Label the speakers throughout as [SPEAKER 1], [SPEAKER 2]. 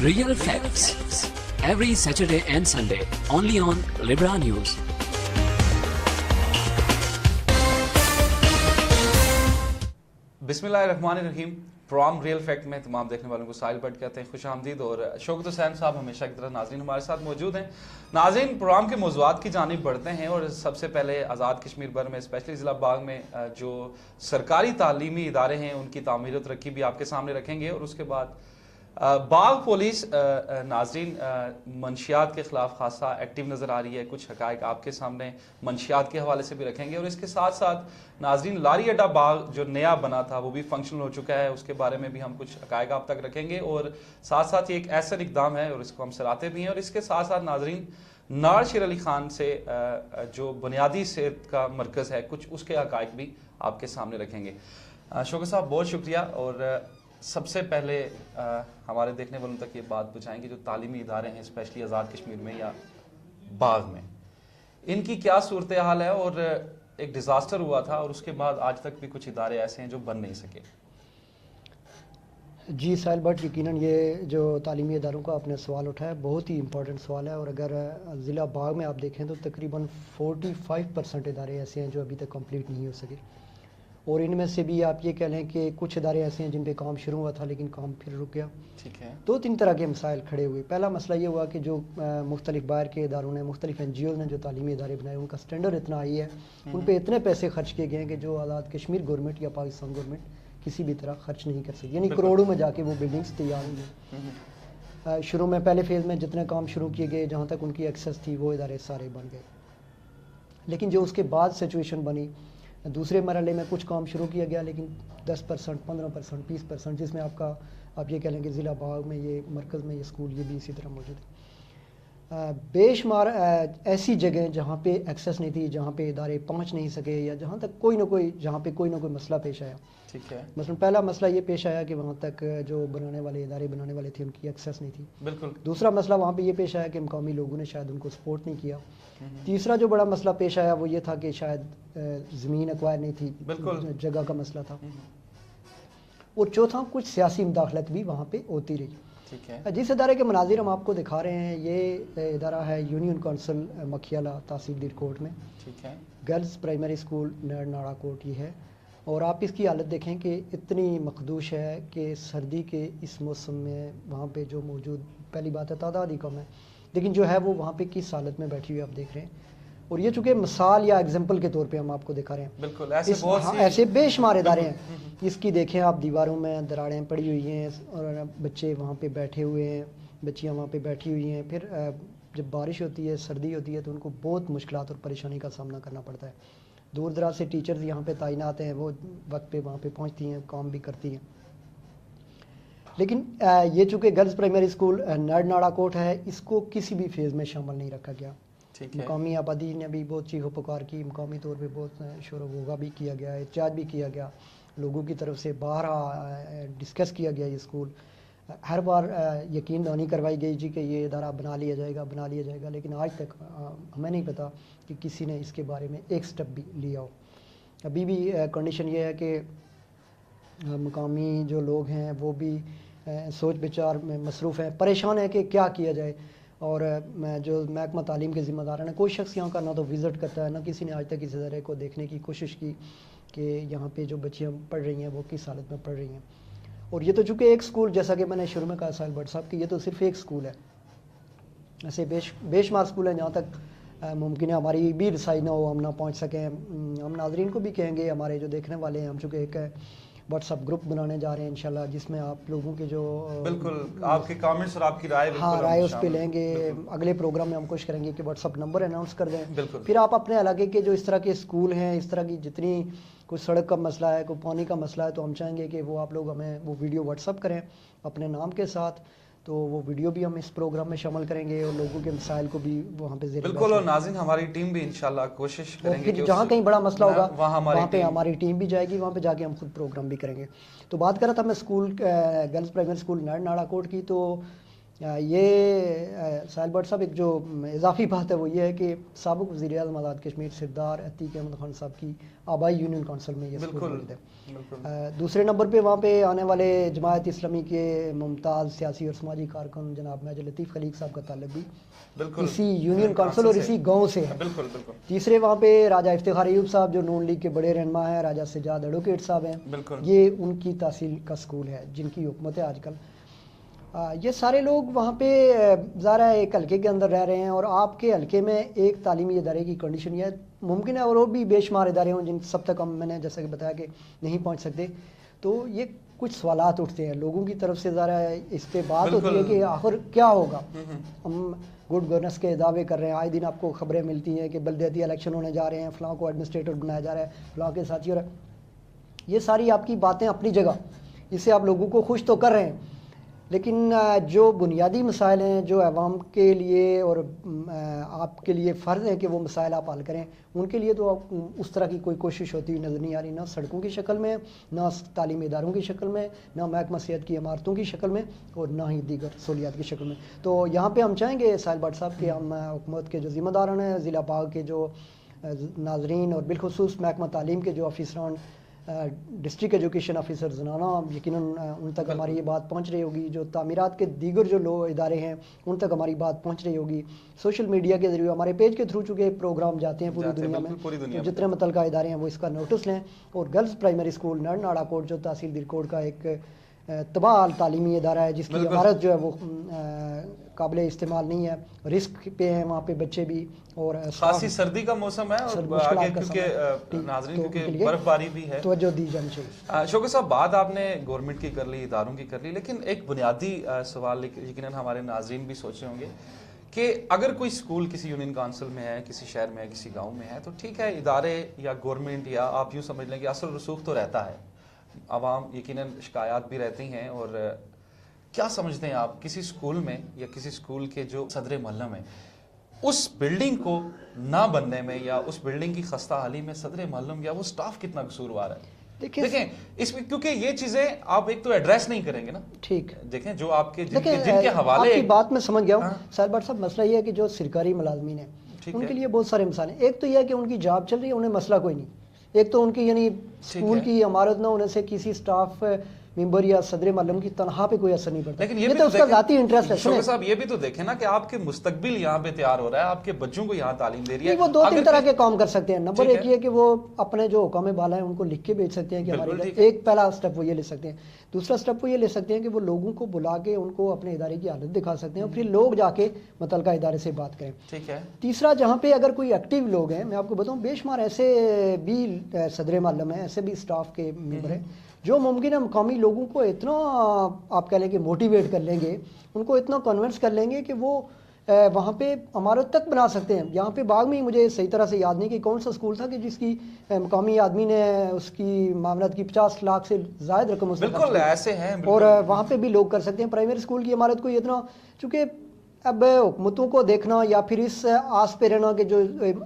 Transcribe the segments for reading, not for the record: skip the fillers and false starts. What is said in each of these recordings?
[SPEAKER 1] Real facts every Saturday and Sunday only on Libra News.
[SPEAKER 2] बिस्मिल्लाहिर्रहमानिर्रहीम। Programme real fact में तमाम देखने वालों को साहिल भट्ट कहते हैं खुश आमदीद। और शौकत हुसैन साहब हमेशा की तरह नाज़रीन हमारे साथ मौजूद हैं। नाज़रीन, प्रोग्राम के मौज़ूआत की जानिब बढ़ते हैं और सबसे पहले आज़ाद कश्मीर भर में स्पेशली ज़िला बाग में जो सरकारी तालीमी इदारे हैं उनकी तामीर और तरक्की भी आपके सामने रखेंगे। और उसके बाद बाग पुलिस नाज़रीन मंशियात के ख़िलाफ़ खासा एक्टिव नज़र आ रही है। कुछ हक़ाइक़ आपके सामने मंशियात के हवाले से भी रखेंगे। और इसके साथ साथ नाज़रीन लारी अड्डा बाग जो नया बना था वो भी फंक्शनल हो चुका है, उसके बारे में भी हम कुछ हक़ाइक़ आप तक रखेंगे। और साथ साथ ये एक ऐसा इक़दाम है और इसको हम सराहते भी हैं। और इसके साथ साथ नाज़रीन नार शेर अली ख़ान से जो बुनियादी सेहत का मरकज़ है कुछ उसके हक़ाइक़ भी आपके सामने रखेंगे। शौकत साहब बहुत शुक्रिया। और सबसे पहले हमारे देखने वालों तक ये बात पहुँचाएंगे जो तालीमी इदारे हैं स्पेशली आज़ाद कश्मीर में या बाग में, इनकी क्या सूरत हाल है। और एक डिज़ास्टर हुआ था और उसके बाद आज तक भी कुछ इदारे ऐसे हैं जो बन नहीं सके।
[SPEAKER 3] जी साहिल भट्ट, यकीनन ये जो तालीमी इदारों का आपने सवाल उठाया बहुत ही इंपॉर्टेंट सवाल है। और अगर ज़िला बाग में आप देखें तो तकरीबन 45% इदारे ऐसे हैं जो अभी तक कंप्लीट नहीं हो सके। और इनमें से भी आप ये कह लें कि कुछ इदारे ऐसे हैं जिन पे काम शुरू हुआ था लेकिन काम फिर रुक गया।
[SPEAKER 2] ठीक है।
[SPEAKER 3] 2-3 तरह के मसाइल खड़े हुए। पहला मसला ये हुआ कि जो मुख्तलिफ बाहर के इदारों ने, मुख्तलिफ NGOs ने जो तालीमी इदारे बनाए उनका स्टैंडर्ड इतना हाई है, उन पर इतने पैसे खर्च किए गए हैं कि जो आज़ाद कश्मीर गवर्नमेंट या पाकिस्तान गवर्नमेंट किसी भी तरह खर्च नहीं कर सकती। यानी करोड़ों में जाके वो बिल्डिंग्स तैयार हुई। शुरू में पहले फेज़ में जितने काम शुरू किए गए, जहाँ तक उनकी एक्सेस थी, वो इदारे सारे बन गए। लेकिन जो उसके बाद सिचुएशन बनी, दूसरे मरहले में कुछ काम शुरू किया गया लेकिन 10%, 15%, 20%, जिसमें आप ये कह लें कि ज़िला बाग में ये मरकज़ में ये स्कूल ये भी इसी तरह मौजूद है। बेशुमार ऐसी जगह जहाँ पे एक्सेस नहीं थी, जहाँ पे इदारे पहुँच नहीं सके, या जहाँ तक जहाँ पे कोई ना कोई मसला पेश आया।
[SPEAKER 2] ठीक है।
[SPEAKER 3] मसलन पहला मसला ये पेश आया कि वहाँ तक जो इदारे बनाने वाले थे उनकी एक्सेस नहीं थी।
[SPEAKER 2] बिल्कुल।
[SPEAKER 3] दूसरा मसला वहाँ पे ये पेश आया कि मकामी लोगों ने शायद उनको सपोर्ट नहीं किया। तीसरा जो बड़ा मसला पेश आया वो ये था कि शायद ज़मीन एक्वायर नहीं थी,
[SPEAKER 2] बिल्कुल
[SPEAKER 3] जगह का मसला था। और चौथा कुछ सियासी मुदाखलत भी वहाँ पे होती रही।
[SPEAKER 2] ठीक है।
[SPEAKER 3] जिस इदारे के मनाजिर हम आपको दिखा रहे हैं ये इदारा है यूनियन काउंसिल मखियाला तहसील दीरकोट में।
[SPEAKER 2] ठीक है।
[SPEAKER 3] Girls primary school Nara coat ये है। और आप इसकी हालत देखें कि इतनी मखदूश है कि सर्दी के इस मौसम में वहाँ पे जो मौजूद, पहली बात है तादाद ही कम है, लेकिन जो है वो वहाँ पे किस हालत में बैठी हुई आप देख रहे हैं। और ये चूँकि मिसाल या एग्जाम्पल के तौर पे हम आपको दिखा रहे हैं।
[SPEAKER 2] बिल्कुल ऐसे
[SPEAKER 3] ऐसे बेशुमार इदारे हैं। इसकी देखें आप, दीवारों में दरारें पड़ी हुई हैं और बच्चे वहाँ पे बैठे हुए हैं, बच्चियाँ वहाँ पे बैठी हुई हैं। फिर जब बारिश होती है, सर्दी होती है, तो उनको बहुत मुश्किलात और परेशानी का सामना करना पड़ता है। दूर दराज से टीचर्स यहाँ पे तैनात हैं, वो वक्त पे वहाँ पे पहुँचती हैं, काम भी करती हैं। लेकिन ये चूँकि girls primary school Nara coat है, इसको किसी भी फेज़ में शामिल नहीं रखा गया। मुकामी आबादी ने भी बहुत चीखो पुकार की, मुकामी तौर पे बहुत शोर वोगा भी किया गया, एहतजाज भी किया गया, लोगों की तरफ से बाहर डिस्कस किया गया। ये स्कूल हर बार यकीन दहानी करवाई गई जी कि ये इदारा बना लिया जाएगा, लेकिन आज तक हमें नहीं पता कि किसी ने इसके बारे में एक स्टेप भी लिया हो। अभी भी कंडीशन ये है कि मुकामी जो लोग हैं वो भी सोच विचार में मसरूफ़ हैं, परेशान है कि क्या किया जाए। और जो महकमा तालीम के ज़िम्मेदार हैं, कोई शख्स यहाँ का ना तो विज़िट करता है, ना किसी ने आज तक इस इदारे को देखने की कोशिश की कि यहाँ पे जो बच्चियाँ पढ़ रही हैं वो किस हालत में पढ़ रही हैं। और ये तो चूँकि एक स्कूल, जैसा कि मैंने शुरू में कहा साहिल भट्ट साहब, कि ये तो सिर्फ एक स्कूल है। ऐसे बेशुमार स्कूल हैं जहाँ तक मुमकिन है हमारी भी रसाई ना हो, हम ना पहुँच सकें। हम नाज़रीन को भी कहेंगे, हमारे जो देखने वाले हैं, हम चूँकि एक व्हाट्सअप ग्रुप बनाने जा रहे हैं इंशाल्लाह, जिसमें आप लोगों के जो
[SPEAKER 2] बिल्कुल आपके कमेंट्स और आपकी राय,
[SPEAKER 3] राय उस पे लेंगे। अगले प्रोग्राम में हम कोशिश करेंगे कि व्हाट्सअप नंबर अनाउंस कर दें।
[SPEAKER 2] फिर
[SPEAKER 3] आप अपने इलाके के जो इस तरह के स्कूल हैं, इस तरह की जितनी कोई सड़क का मसला है, कोई पानी का मसला है, तो हम चाहेंगे कि वो आप लोग हमें वो वीडियो व्हाट्सअप करें अपने नाम के साथ। तो वो वीडियो भी हम इस प्रोग्राम में शामिल करेंगे और लोगों के मसाइल को भी वहाँ पे
[SPEAKER 2] बिल्कुल। और नाज़रीन हमारी टीम भी इंशाल्लाह कोशिश करेंगे
[SPEAKER 3] कि जहाँ कहीं बड़ा मसला होगा वहाँ पे हमारी टीम भी जाएगी, वहाँ पे जाके हम खुद प्रोग्राम भी करेंगे। तो बात कर रहा था मैं school, girls primary school Nara Kot की। तो یہ ساحل بٹ صاحب ایک جو اضافی بات ہے وہ یہ ہے کہ سابق وزیر اعظم آزاد کشمیر سردار عتیق احمد خان صاحب کی آبائی یونین کونسل میں یہ اسکول موجود ہے. دوسرے نمبر پہ وہاں پہ آنے والے جماعت اسلامی کے ممتاز سیاسی اور سماجی کارکن جناب میجر لطیف خلیق صاحب کا تعلق بھی اسی یونین کونسل اور اسی گاؤں سے ہے. تیسرے وہاں پہ راجہ افتخار ایوب صاحب جو نون لیگ کے بڑے رہنما ہیں, راجہ سجاد ایڈوکیٹ صاحب ہیں, یہ ان کی تحصیل کا اسکول ہے جن کی حکومت ہے آج کل. یہ سارے لوگ وہاں پہ ظاہر ہے ایک حلقے کے اندر رہ رہے ہیں, اور آپ کے حلقے میں ایک تعلیمی ادارے کی کنڈیشن یہ ممکن ہے, اور بھی بے شمار ادارے ہوں جن سب تک ہم میں نے جیسا کہ بتایا کہ نہیں پہنچ سکتے. تو یہ کچھ سوالات اٹھتے ہیں لوگوں کی طرف سے, ظاہر ہے اس پہ بات ہوتی ہے کہ آخر کیا ہوگا. ہم گڈ گورننس کے دعوے کر رہے ہیں, آئے دن آپ کو خبریں ملتی ہیں کہ بلدیاتی الیکشن ہونے جا رہے ہیں, فلاں کو ایڈمنسٹریٹر بنایا جا رہا ہے, فلاں کے ساتھی, اور یہ ساری آپ کی باتیں اپنی جگہ, اس سے آپ لوگوں کو خوش تو کر رہے ہیں, لیکن جو بنیادی مسائل ہیں جو عوام کے لیے اور آپ کے لیے فرض ہے کہ وہ مسائل آپ حل کریں, ان کے لیے تو اس طرح کی کوئی کوشش ہوتی ہوئی نظر نہیں آ رہی, نہ سڑکوں کی شکل میں, نہ تعلیمی اداروں کی شکل میں, نہ محکمہ صحت کی عمارتوں کی شکل میں, اور نہ ہی دیگر سہولیات کی شکل میں. تو یہاں پہ ہم چاہیں گے ساحل بٹ صاحب کہ ہم حکومت کے جو ذمہ داران ہیں, ضلع باغ کے جو ناظرین, اور بالخصوص محکمہ تعلیم کے جو افسران, ڈسٹرکٹ ایجوکیشن آفیسر زنانہ, یقیناً ان تک ہماری یہ بات پہنچ رہی ہوگی, جو تعمیرات کے دیگر جو ادارے ہیں ان تک ہماری بات پہنچ رہی ہوگی, سوشل میڈیا کے ذریعے ہمارے پیج کے تھرو چونکہ پروگرام جاتے ہیں پوری دنیا میں, تو جتنے متعلقہ ادارے ہیں وہ اس کا نوٹس لیں. اور گرلز پرائمری اسکول ناڑا کوٹ جو تحصیل درکوٹ کا ایک تباہ تعلیمی ادارہ ہے جس کی عمارت جو ہے وہ قابل استعمال نہیں ہے, رسک پہ ہیں وہاں پہ بچے بھی, اور
[SPEAKER 2] خاصی سردی کا موسم ہے, اور آگے کیونکہ ناظرین کیونکہ برف باری بھی ہے,
[SPEAKER 3] توجہ دی جانی چاہیے.
[SPEAKER 2] شوکت صاحب بات آپ نے گورنمنٹ کی کر لی, اداروں کی کر لی, لیکن ایک بنیادی سوال یقیناً ہمارے ناظرین بھی سوچے ہوں گے کہ اگر کوئی اسکول کسی یونین کونسل میں ہے, کسی شہر میں ہے, کسی گاؤں میں ہے, تو ٹھیک ہے ادارے یا گورنمنٹ یا آپ یوں سمجھ لیں کہ اثر رسوخ تو رہتا ہے, عوام یقیناً شکایات بھی رہتی ہیں. اور کیا سمجھتے ہیں آپ کسی اسکول میں یا کسی اسکول کے جو صدر محلہ میں, اس بلڈنگ کو نہ بننے میں یا اس بلڈنگ کی خستہ حالی میں صدر محلم یا وہ سٹاف کتنا قصوروار ہے؟ دیکھیں اس میں کیونکہ یہ چیزیں آپ ایک تو ایڈریس نہیں کریں گے نا, ٹھیک دیکھیں جو آپ کے جن کے حوالے,
[SPEAKER 3] آپ کی بات میں سمجھ گیا ہوں ساحل بٹ صاحب. مسئلہ یہ ہے کہ جو سرکاری ملازمین ہیں ان کے لیے بہت سارے مسائل ہیں. ایک تو یہ ہے کہ ان کی جاب چل رہی ہے, انہیں مسئلہ کوئی نہیں. ایک تو ان کی یعنی اسکول کی عمارت نہ ہونے سے کسی سٹاف ممبر یا صدر معلم کی تنخواہ پہ کوئی اثر نہیں پڑتا,
[SPEAKER 2] لیکن
[SPEAKER 3] یہ تو اس کا ذاتی انٹرسٹ ہے.
[SPEAKER 2] شوکت صاحب یہ بھی تو دیکھیں نا کہ آپ کے مستقبل یہاں پہ تیار ہو رہا ہے, آپ کے بچوں کو یہاں تعلیم دے رہی ہے.
[SPEAKER 3] وہ دو تین طرح کے کام کر سکتے ہیں. نمبر ایک یہ کہ وہ اپنے جو حکام بالا ہیں ان کو لکھ کے بھیج سکتے ہیں کہ ہماری, ایک پہلا اسٹیپ وہ یہ لے سکتے ہیں. دوسرا اسٹیپ وہ یہ لے سکتے ہیں کہ وہ لوگوں کو بلا کے ان کو اپنے ادارے کی حالت دکھا سکتے ہیں, اور پھر لوگ جا کے متعلقہ ادارے سے بات کریں.
[SPEAKER 2] ٹھیک ہے.
[SPEAKER 3] تیسرا جہاں پہ اگر کوئی ایکٹیو لوگ ہیں, میں آپ کو بتاؤں بے شمار ایسے بھی صدر معلم ہیں, ایسے بھی اسٹاف کے ممبر ہیں جو ممکن ہے مقامی لوگوں کو اتنا آپ کہہ لیں کہ موٹیویٹ کر لیں گے, ان کو اتنا کنونس کر لیں گے کہ وہ وہاں پہ عمارت تک بنا سکتے ہیں. یہاں پہ باغ میں مجھے صحیح طرح سے یاد نہیں کہ کون سا اسکول تھا کہ جس کی مقامی آدمی نے اس کی معاونت کی 50 لاکھ سے زائد رقم,
[SPEAKER 2] بالکل ایسے ہیں,
[SPEAKER 3] اور وہاں پہ بھی لوگ کر سکتے ہیں. پرائمری اسکول کی عمارت کو اتنا, چونکہ اب حکومتوں کو دیکھنا یا پھر اس آس پہ رہنا کہ جو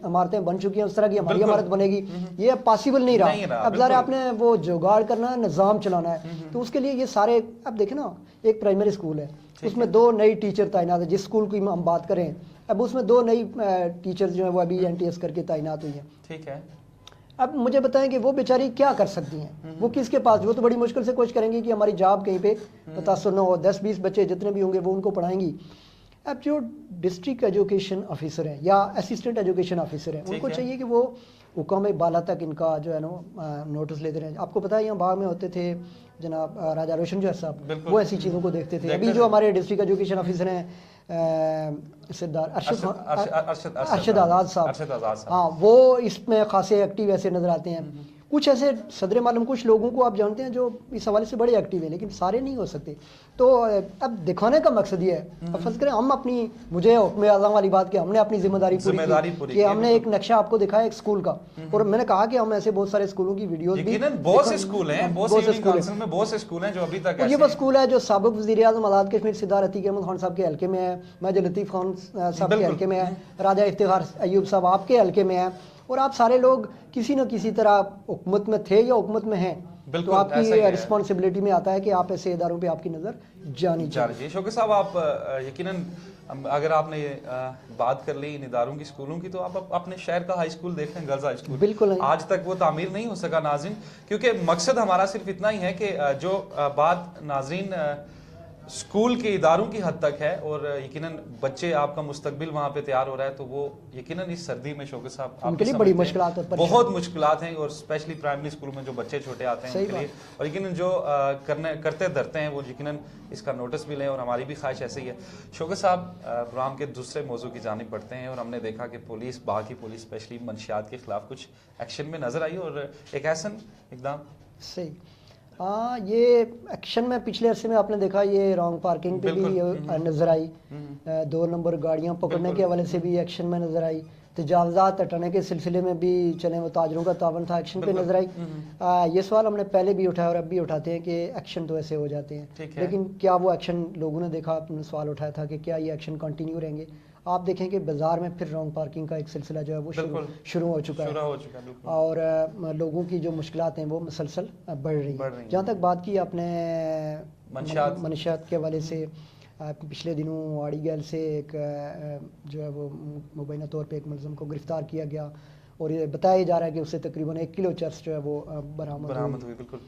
[SPEAKER 3] عمارتیں بن چکی ہیں اس طرح کی ہماری عمارت بنے گی, یہ اب پاسبل نہیں رہا. اب ذرا آپ نے وہ جگاڑ کرنا ہے, نظام چلانا ہے, تو اس کے لیے یہ سارے, اب دیکھیں نا ایک پرائمری اسکول ہے, اس میں 2 نئی ٹیچر تعینات ہیں. جس اسکول کی ہم بات کریں اب اس میں 2 نئی ٹیچر جو ہیں وہ ابھی NTS کر کے تعینات ہوئی ہیں.
[SPEAKER 2] ٹھیک ہے.
[SPEAKER 3] اب مجھے بتائیں کہ وہ بیچاری کیا کر سکتی ہیں, وہ کس کے پاس, وہ تو بڑی مشکل سے کوشش کریں گی کہ ہماری جاب کہیں پہ متاثر نہ ہو. 10-20 بچے جتنے بھی ہوں گے وہ ان کو پڑھائیں گی. اب جو ڈسٹرکٹ ایجوکیشن آفیسر ہیں یا اسسٹنٹ ایجوکیشن آفیسر ہیں, ان کو چاہیے کہ وہ حکام بالا تک ان کا جو ہے نا نوٹس لیتے رہیں. آپ کو پتہ ہے یہاں باغ میں ہوتے تھے جناب راجہ روشن جو ہے صاحب, وہ ایسی چیزوں کو دیکھتے تھے. ابھی جو ہمارے ڈسٹرکٹ ایجوکیشن آفیسر ہیں سردار ارشد آزاد صاحب, ہاں وہ اس میں خاصے ایکٹیو ایسے نظر آتے ہیں. کچھ ایسے صدر معلوم کچھ لوگوں کو آپ جانتے ہیں جو اس حوالے سے بڑے ایکٹیو ہیں, لیکن سارے نہیں ہو سکتے. تو اب دکھانے کا مقصد یہ ہے, اب فرض کریں ہم اپنی, مجھے حکم اعظم والی بات کہ ہم نے اپنی ذمہ داری پوری کی, ہم نے ایک نقشہ آپ کو دکھایا ایک اسکول کا, اور میں نے کہا کہ ہم ایسے بہت سارے اسکولوں کی ویڈیوز بھی,
[SPEAKER 2] بہت سے اسکول ہیں, بہت سے اسکول ہیں جو ابھی تک,
[SPEAKER 3] یہ وہ اسکول ہے جو سابق وزیر اعظم آزاد کشمیر سردار عتیق احمد خان صاحب کے حلقے میں ہے, میجر لطیف خان صاحب کے حلقے میں ہے, راجہ افتخار ایوب صاحب آپ کے حلقے میں ہے, اور آپ سارے لوگ کسی نہ کسی طرح حکومت میں تھے یا حکومت میں ہیں.
[SPEAKER 2] बिल्कुल,
[SPEAKER 3] तो आपकी
[SPEAKER 2] ऐसा ही है।
[SPEAKER 3] रिस्पॉन्सिबिलिटी में आता है कि आप ऐसे इदारों पे आपकी नज़र जानी चाहिए।
[SPEAKER 2] जी शौकत साहब, आप यकीनन अगर आपने बात कर ली इन इदारों की, स्कूलों की, तो आप अपने शहर का हाई स्कूल देख लें, गर्ल्स हाई स्कूल,
[SPEAKER 3] बिल्कुल
[SPEAKER 2] आज तक वो तामीर नहीं हो सका नाज़रीन, क्योंकि मकसद हमारा सिर्फ इतना ही है कि जो बात नाज़रीन स्कूल के इदारों की हद तक है और यकीनन बच्चे आपका मुस्तकबिल वहाँ पे तैयार हो रहा है, तो वो यकीनन इस सर्दी में शौकत साहब
[SPEAKER 3] उनके लिए बड़ी मुश्किलात और परेशानी,
[SPEAKER 2] बहुत मुश्किलात हैं, और स्पेशली प्राइमरी स्कूल में जो बच्चे छोटे आते हैं उनके लिए, और यकीनन जो करते धरते हैं वो यकीनन इसका नोटिस भी लें, और हमारी भी ख्वाहिश ऐसे ही है। शौकत साहब, प्रोग्राम के दूसरे मौजू की जानिब बढ़ते हैं, और हमने देखा कि पुलिस, बाकी पुलिस स्पेशली मंशियात के खिलाफ कुछ एक्शन में नजर आई, और एक ऐसन इकदाम
[SPEAKER 3] सही। हाँ, ये एक्शन में पिछले अरसे में आपने देखा, ये रॉन्ग पार्किंग पे भी नजर आई, 2 नंबर गाड़ियां पकड़ने के हवाले से भी एक्शन में नजर आई, तजावजात हटाने के सिलसिले में भी चले वो ताजरों का तावन था, एक्शन पे नजर आई। ये सवाल हमने पहले भी उठाया और अब भी उठाते हैं कि एक्शन तो ऐसे हो जाते हैं, लेकिन क्या वो एक्शन, लोगों ने देखा, आपने सवाल उठाया था कि क्या ये एक्शन कंटिन्यू रहेंगे। आप देखें कि बाजार में फिर रॉन्ग पार्किंग का एक सिलसिला जो है वो शुरू हो चुका है, और लोगों की जो मुश्किलात हैं वो मुसलसल बढ़ रही हैं। जहाँ तक बात की आपने मंशियात के हवाले से, पिछले दिनों आड़ी गैल से एक जो है वो मुबैना तौर पे एक मुलज़म को गिरफ्तार किया गया, और ये बताया जा रहा है कि उससे तकरीबन 1 किलो चरस जो है वो बरामद हुई। बिल्कुल।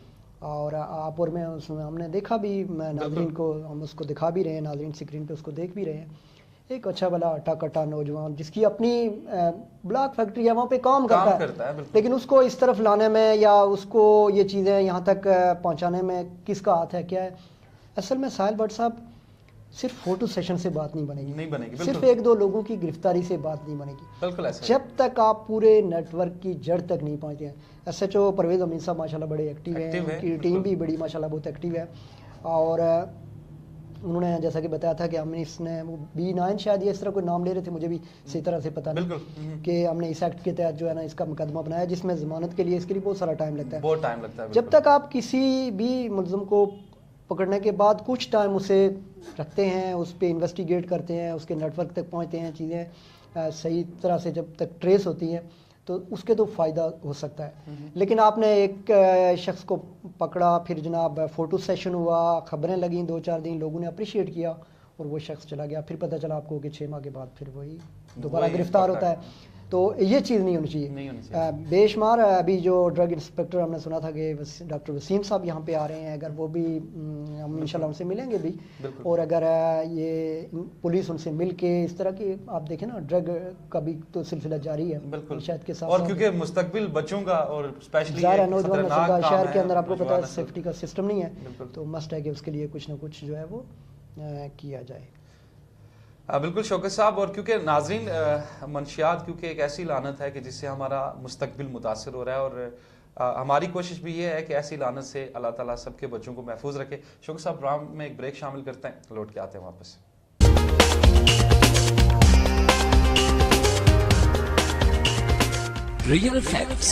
[SPEAKER 3] और आपौर में उसमें हमने देखा भी, नाज़रीन को हम उसको दिखा भी रहे हैं, नाज़रीन स्क्रीन पे उसको देख भी रहे हैं, एक अच्छा भला अटा कटा नौजवान जिसकी अपनी ब्लॉक फैक्ट्री है, वहाँ पे काम करता है, लेकिन उसको इस तरफ लाने में या उसको ये चीज़ें यहाँ तक पहुँचाने में किसका हाथ है, क्या है। असल में साहिल भट्ट साहब, सिर्फ फोटो सेशन से बात नहीं बनेगी, सिर्फ 1-2 लोगों की गिरफ्तारी से बात नहीं बनेगी, बिल्कुल ऐसा, जब तक आप पूरे नेटवर्क की जड़ तक नहीं पहुँचते हैं। SHO परवेज़ अमीन साहब माशाल्लाह बड़े एक्टिव हैं, उनकी टीम भी बड़ी माशाल्लाह बहुत एक्टिव है, और उन्होंने जैसा कि बताया था कि हमने इसने वो B9 शायद ये इस तरह कोई नाम ले रहे थे, मुझे भी सही तरह से पता नहीं, कि हमने इस एक्ट के तहत जो है ना इसका मुकदमा बनाया, जिसमें ज़मानत के लिए इसके लिए बहुत सारा टाइम लगता है। जब तक आप किसी भी मुलज़म को पकड़ने के बाद कुछ टाइम उसे रखते हैं, उस पर इन्वेस्टिगेट करते हैं, उसके नेटवर्क तक पहुँचते हैं, चीज़ें सही तरह से जब तक ट्रेस होती हैं तो उसके तो फ़ायदा हो सकता है। लेकिन आपने एक शख्स को पकड़ा, फिर जनाब फ़ोटो सेशन हुआ, खबरें लगीं, 2-4 दिन लोगों ने अप्रिशिएट किया, और वो शख्स चला गया, फिर पता चला आपको कि 6 माह के बाद फिर वही दोबारा गिरफ्तार होता है। तो ये चीज़ नहीं होनी चाहिए। बेशुमार अभी जो ड्रग इंस्पेक्टर हमने सुना था कि डॉक्टर वसीम साहब यहाँ पे आ रहे हैं, अगर वो भी हम इंशाल्लाह उनसे मिलेंगे भी, और अगर ये पुलिस उनसे मिल के इस तरह की, आप देखें ना ड्रग का भी तो सिलसिला जारी है शायद के साथ,
[SPEAKER 2] और क्योंकि मुस्तकबिल बच्चों का और स्पेशली
[SPEAKER 3] नौजवान शहर के अंदर आपको पता है सेफ्टी का सिस्टम नहीं है, तो मस्ट है कि उसके लिए कुछ ना कुछ जो है वो किया जाए।
[SPEAKER 2] बिल्कुल शौकत साहब, और क्योंकि नाजरीन मंशियात क्योंकि एक ऐसी लानत है कि जिससे हमारा मुस्तकबिल मुतासर हो रहा है, और हमारी कोशिश भी ये है कि ऐसी लानत से अल्लाह ताला सबके बच्चों को महफूज रखे। शौकत साहब, प्रोग्राम में एक ब्रेक शामिल करते हैं, लौट के आते हैं वापस।
[SPEAKER 1] Real facts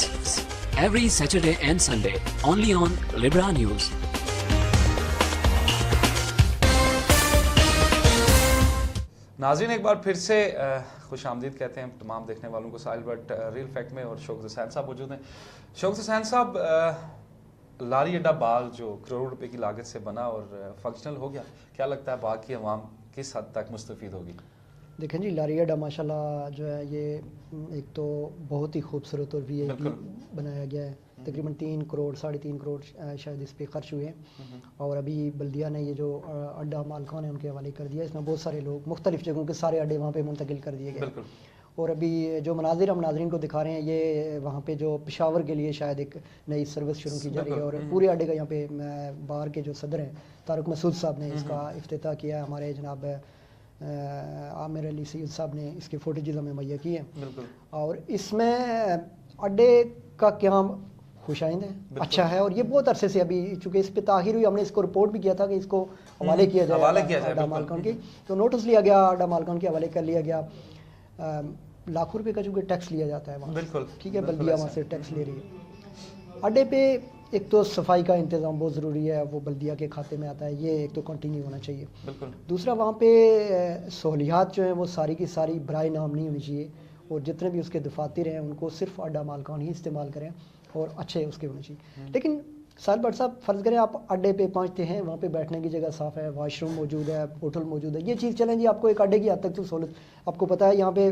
[SPEAKER 1] every Saturday and Sunday only on Libra News.
[SPEAKER 2] नाज़रीन, एक बार फिर से खुश आमदीद कहते हैं तमाम देखने वालों को साहिल भट्ट रियल फैक्ट में, और शौकत हुसैन साहब मौजूद हैं। शौकत हुसैन साहब, लारी अड्डा बाग जो करोड़ रुपए की लागत से बना और फंक्शनल हो गया, क्या लगता है बाग की अवाम किस हद तक मुस्तफीद होगी?
[SPEAKER 3] देखें जी, लारी अड्डा माशाल्लाह जो है ये एक तो बहुत ही खूबसूरत और VIP बनाया गया है, तकरीबन 3 करोड़ 3.5 करोड़ शायद इस पे खर्च हुए हैं, और अभी बल्दिया ने ये जो अड्डा मालिकान ने उनके हवाले कर दिया, इसमें बहुत सारे लोग मुख्तलिफ जगहों के सारे अड्डे वहाँ पे मुंतकिल कर दिए गए, और अभी जो मनाजिर हम नाजरीन को दिखा रहे हैं, ये वहाँ पे जो पेशावर के लिए शायद एक नई सर्विस शुरू की जा रही है, और पूरे अड्डे का यहाँ पे बाहर के जो सदर हैं तारुक मसूद साहब ने इसका इफ्तिताह किया, हमारे जनाब आमिर अली सैयद साहब ने इसके फुटेज हमें मुहैया किए हैं, और इसमें अड्डे का क्या खुशाइंद है, अच्छा है, और ये बहुत अरसे से अभी चूँकि इस पे ताखिर हुई, हमने इसको रिपोर्ट भी किया था कि इसको हवाले किया जाए अड्डा मालकान की, तो नोटिस लिया गया, अड्डा मालकान के हवाले कर लिया गया। लाखों रुपए का चूँकि टैक्स लिया जाता है वहाँ, बिल्कुल ठीक है, बल्दिया वहाँ से टैक्स ले रही है। अड्डे पे एक तो सफाई का इंतज़ाम बहुत ज़रूरी है, वो बल्दिया के खाते में आता है, ये एक तो कंटिन्यू होना चाहिए। दूसरा, वहाँ पे सहूलियात जो हैं वो सारी की सारी बराए नाम नहीं होनी चाहिए, और जितने भी उसके दफातर हैं उनको सिर्फ अड्डा मालकान ही इस्तेमाल करें, और अच्छे उसके होने चाहिए। लेकिन साल भट्ट साहब फ़र्ज़ करें आप अड्डे पे पहुंचते हैं, वहाँ पे बैठने की जगह साफ़ है, वॉशरूम मौजूद है, होटल मौजूद है, ये चीज़ चलें जी, आपको एक अड्डे की हद तक तो सहूलत, आपको पता है यहाँ पे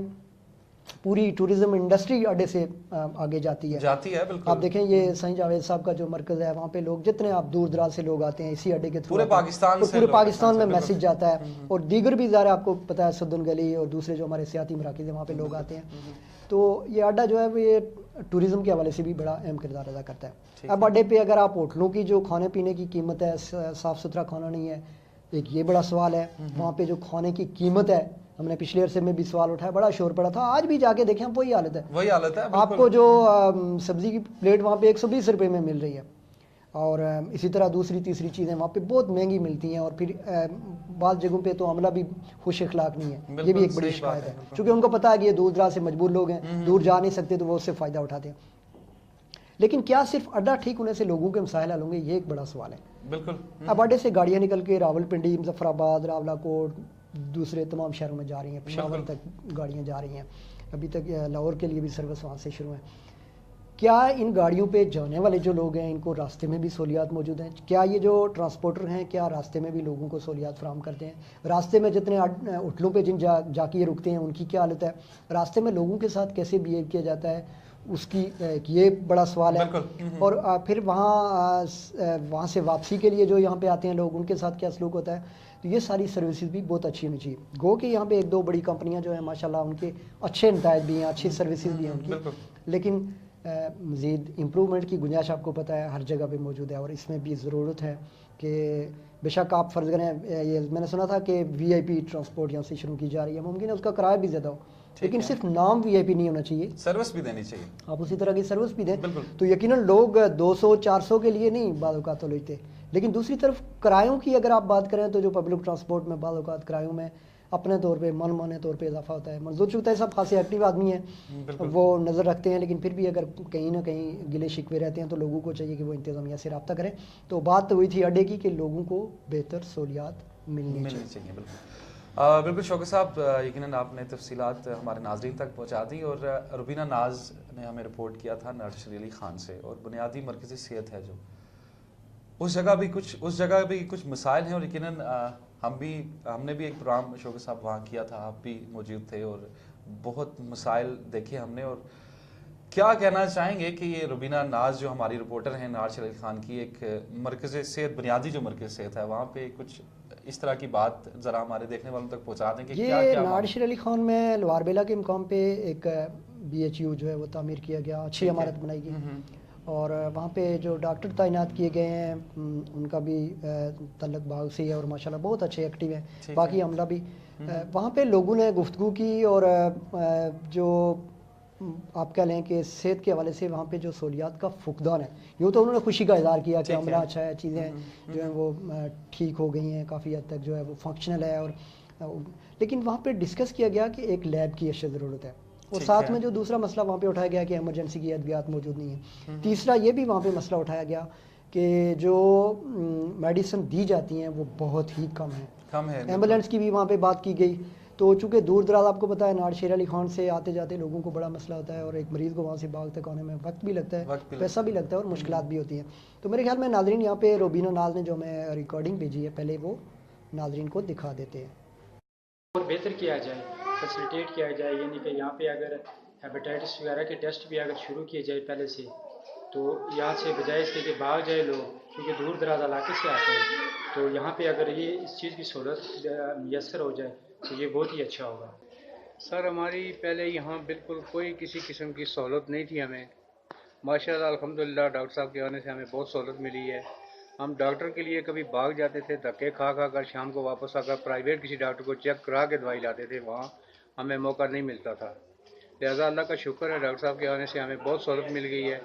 [SPEAKER 3] पूरी टूरिज़्म इंडस्ट्री अड्डे से आगे जाती है।
[SPEAKER 2] बिल्कुल।
[SPEAKER 3] आप देखें ये सईद जावेद साहब का जो मरकज़ है, वहाँ पे लोग जितने आप दूर दराज से लोग आते हैं इसी अड्डे के थ्रू,
[SPEAKER 2] पूरे पाकिस्तान से
[SPEAKER 3] पूरे
[SPEAKER 2] लोग
[SPEAKER 3] पाकिस्तान में
[SPEAKER 2] बिल्कुल।
[SPEAKER 3] मैसेज जाता है, और दीगर भी ज़ाहिर है आपको पता है सद्दुन गली और दूसरे जो हमारे सियाती मराकज़ हैं वहाँ पे लोग आते हैं। तो ये अड्डा जो है वो ये टूरिज़्म के हवाले से भी बड़ा अहम किरदार अदा करता है। अब अड्डे पे अगर आप होटलों की जो खाने पीने की कीमत है, साफ़ सुथरा खाना नहीं है, एक ये बड़ा सवाल है। वहाँ पे जो खाने की कीमत है, हमने पिछले अरसे में भी सवाल उठाया, बड़ा शोर पड़ा था, आज भी जाके देखें वही हालत है। आपको जो सब्ज़ी की प्लेट वहाँ पे 120 रुपये में मिल रही है, और इसी तरह दूसरी तीसरी चीज़ें वहाँ पे बहुत महंगी मिलती हैं, और फिर बाज़ जगहों पे तो अमला भी खुश अखलाक नहीं है, ये भी एक बड़ी शिकायत है, क्योंकि उनको पता है कि ये दूर दराज से मजबूर लोग हैं, दूर जा नहीं सकते, तो वो उससे फ़ायदा उठाते हैं। लेकिन क्या सिर्फ अड्डा ठीक होने से लोगों के मसाइल हल होंगे, ये एक बड़ा सवाल है।
[SPEAKER 2] बिल्कुल।
[SPEAKER 3] अब अड्डे से गाड़ियाँ निकल के रावलपिंडी, मुजफ्फराबाद, रावलाकोट, दूसरे तमाम शहरों में जा रही हैं, पेशावर तक गाड़ियाँ जा रही हैं, अभी तक लाहौर के लिए भी सर्विस वहाँ से शुरू है। क्या इन गाड़ियों पे जाने वाले जो लोग हैं इनको रास्ते में भी सहूलियात मौजूद हैं? क्या ये जो ट्रांसपोर्टर हैं क्या रास्ते में भी लोगों को सहूलियात फराहम करते हैं? रास्ते में जितने होटलों पे जिन जाके ये रुकते हैं उनकी क्या हालत है? रास्ते में लोगों के साथ कैसे बिहेव किया जाता है, उसकी ये बड़ा सवाल है। और फिर वहाँ से वापसी के लिए जो यहाँ पे आते हैं लोग, उनके साथ क्या सलूक होता है? तो ये सारी सर्विसेज भी बहुत अच्छी होनी चाहिए। गो कि यहाँ पे एक दो बड़ी कंपनियाँ जो हैं माशाल्लाह उनके अच्छे नतायज भी हैं, अच्छी सर्विसेज भी हैं उनकी, लेकिन मज़ीद इम्प्रूवमेंट की गुंजाइश आपको पता है हर जगह पे मौजूद है, और इसमें भी ज़रूरत है कि बेशक आप फ़र्ज़ करें, ये मैंने सुना था कि VIP ट्रांसपोर्ट यहाँ से शुरू की जा रही है, मुमकिन है उसका किराया भी ज़्यादा हो, लेकिन सिर्फ नाम VIP नहीं होना चाहिए,
[SPEAKER 2] सर्विस भी देनी चाहिए,
[SPEAKER 3] आप उसी तरह की सर्विस भी दें, तो यकीनन लोग 200-400 के लिए नहीं बाज़ औक़ात तो लेते। लेकिन दूसरी तरफ किरायों की अगर आप बात करें तो जो पब्लिक ट्रांसपोर्ट में बाज़ औक़ात किरायों में अपने तौर पे मनमाने तौर पे इजाफा होता है। मंजूर चुगताई साहब खासे एक्टिव आदमी हैं, वो नज़र रखते हैं, लेकिन फिर भी अगर कहीं ना कहीं गिले शिकवे रहते हैं तो लोगों को चाहिए कि वो इंतज़ामिया से रब्ता करें। तो बात तो हुई थी अड्डे की कि लोगों को बेहतर सहूलियात मिलनी चाहिए।
[SPEAKER 2] बिल्कुल शौकत साहब, यकीनन आपने तफसीलात हमारे नाज़रीन तक पहुँचा दी, और रुबीना नाज ने हमें रिपोर्ट किया था नर्सरी अली ख़ान से, और बुनियादी मरकज़ी सेहत है जो उस जगह भी कुछ मसाइल हैं, और यकीनन हमने भी एक प्रोग्राम शौकत साहब वहाँ किया था, आप भी मौजूद थे, और बहुत मसाइल देखे हमने। और क्या कहना चाहेंगे कि ये रुबीना नाज जो हमारी रिपोर्टर हैं नर्सरी अली ख़ान की, एक मरकज़ सेहत, बुनियादी जो मरकज़ सेहत है वहाँ पे कुछ इस तरह की बात ज़रा हमारे देखने वालों तक पहुँचा दें कि
[SPEAKER 3] ये नर्सरी अली ख़ान में लवारबेला के मुकाम पे एक BHU जो है वो तामीर किया गया, अच्छी इमारत बनाई गई, और वहाँ पे जो डॉक्टर तैनात किए गए हैं उनका भी तल्लक बाग से है, और माशाल्लाह बहुत अच्छे एक्टिव हैं, बाकी अमला भी। वहाँ पे लोगों ने गुफ्तगू की, और जो आप कह लें कि सेहत के हवाले से वहाँ पे जो सहूलियात का फुकदान है, यूँ तो उन्होंने खुशी का इज़हार किया कि अमला अच्छा है, चीज़ें जो हैं वो ठीक हो गई हैं, काफ़ी हद तक जो है वो फंक्शनल है, और लेकिन वहाँ पे डिस्कस किया गया कि एक लैब की अशद ज़रूरत है, और साथ में जो दूसरा मसला वहाँ पे उठाया गया कि एमरजेंसी की अद्वियात मौजूद नहीं है। तीसरा ये भी वहाँ पे मसला उठाया गया कि जो मेडिसिन दी जाती हैं वो बहुत ही कम है। एम्बुलेंस की भी वहाँ पे बात की गई। तो चूँकि दूर दराज आपको पता है नर्सरी अली ख़ान से आते जाते लोगों को बड़ा मसला होता है, और एक मरीज़ को वहाँ से बाग तक आने में वक्त भी लगता है, पैसा भी लगता है, और मुश्किलात भी होती हैं। तो मेरे ख्याल में नाज़रीन यहाँ पे रुबीना नाज ने जो हमें रिकॉर्डिंग भेजी है, पहले वो नाज़रीन को दिखा देते हैं।
[SPEAKER 4] और बेहतर किया जाए, फैसिलिटेट किया जाए, यानी कि यहाँ पे अगर हेपेटाइटिस वगैरह के टेस्ट भी अगर शुरू किए जाए पहले से, तो यहाँ से बजाय इसके कि भाग जाए लोग, क्योंकि दूर दराज इलाके से आते हैं, तो यहाँ पे अगर ये इस चीज़ की सहूलत मैसर हो जाए तो ये बहुत ही अच्छा होगा।
[SPEAKER 5] सर हमारी पहले यहाँ बिल्कुल कोई किसी किस्म की सहूलत नहीं थी हमें, माशाल्लाह अल्हम्दुलिल्लाह डॉक्टर साहब के आने से हमें बहुत सहूलत मिली है। हम डॉक्टर के लिए कभी भाग जाते थे, धक्के खा कर शाम को वापस आकर प्राइवेट किसी डॉक्टर को चेक करा के दवाई लाते थे, वहाँ हमें मौका नहीं मिलता था। लिहाजा अल्लाह का शुक्र है डॉक्टर साहब के आने से हमें बहुत सहूलत मिल गई है।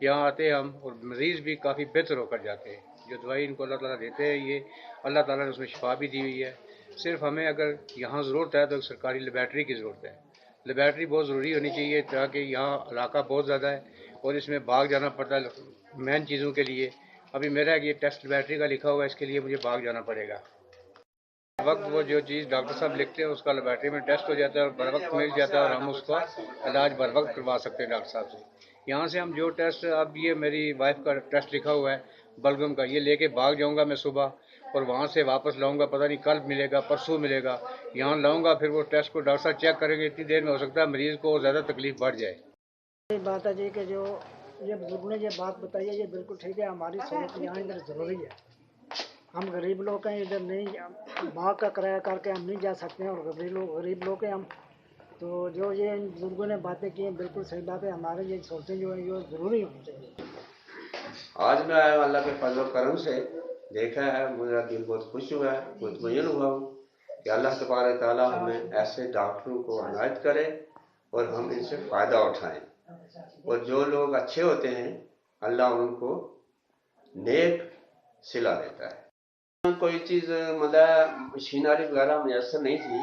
[SPEAKER 5] यहाँ आते हम और मरीज़ भी काफ़ी बेहतर होकर जाते हैं। जो दवाई इनको अल्लाह ताला देते हैं, ये अल्लाह ताला ने उसमें शिफा भी दी हुई है। सिर्फ हमें अगर यहाँ ज़रूरत है तो सरकारी लेबॉर्ट्री की ज़रूरत है। लेबॉर्ट्री बहुत ज़रूरी होनी चाहिए, ताकि यहाँ इलाका बहुत ज़्यादा है और इसमें भाग जाना पड़ता है मेन चीज़ों के लिए। अभी मेरा ये टेस्ट लेबॉर्ट्री का लिखा हुआ है, इसके लिए मुझे भाग जाना पड़ेगा। वक्त वो जो चीज़ डॉक्टर साहब लिखते हैं उसका लेबॉर्ट्री में टेस्ट हो जाता है और बर वक्त मिल जाता है, और हम उसका इलाज बर वक्त करवा सकते हैं डॉक्टर साहब से। यहाँ से हम जो टेस्ट, अब ये मेरी वाइफ का टेस्ट लिखा हुआ है, बलगम का, ये लेके भाग जाऊंगा मैं सुबह और वहाँ से वापस लाऊंगा, पता नहीं कल मिलेगा परसों मिलेगा, यहाँ लाऊंगा फिर वो टेस्ट को डॉक्टर साहब चेक करेंगे, इतनी देर में हो सकता है मरीज़ को और ज़्यादा तकलीफ बढ़ जाए।
[SPEAKER 6] ये बात है जी कि जो ये बुजुर्ग ने ये बात बताई है ये बिल्कुल ठीक है। हमारी सहूलत यहाँ इधर ज़रूरी है। हम गरीब लोग हैं, इधर नहीं भाग का किराया करके हम नहीं जा सकते हैं और गरीब लोग हैं हम। तो जो ये इन बुजुर्गों ने बातें की हैं बिल्कुल सही बात है। हमारे ये सहूलतें जो हैं ये ज़रूरी होनी चाहिए।
[SPEAKER 7] आज मैं आया अल्लाह के फजल करम से देखा है, मेरा दिल बहुत खुश हुआ है, मुतमईन हुआ हूँ कि अल्लाह तबारक ताला हमें ऐसे डॉक्टरों को अनायत करे और हम इनसे फ़ायदा उठाएं। और जो लोग अच्छे होते हैं अल्लाह उनको नेक सिला देता है। कोई चीज़ मतलब मशीनरी वगैरह मैसर नहीं थी,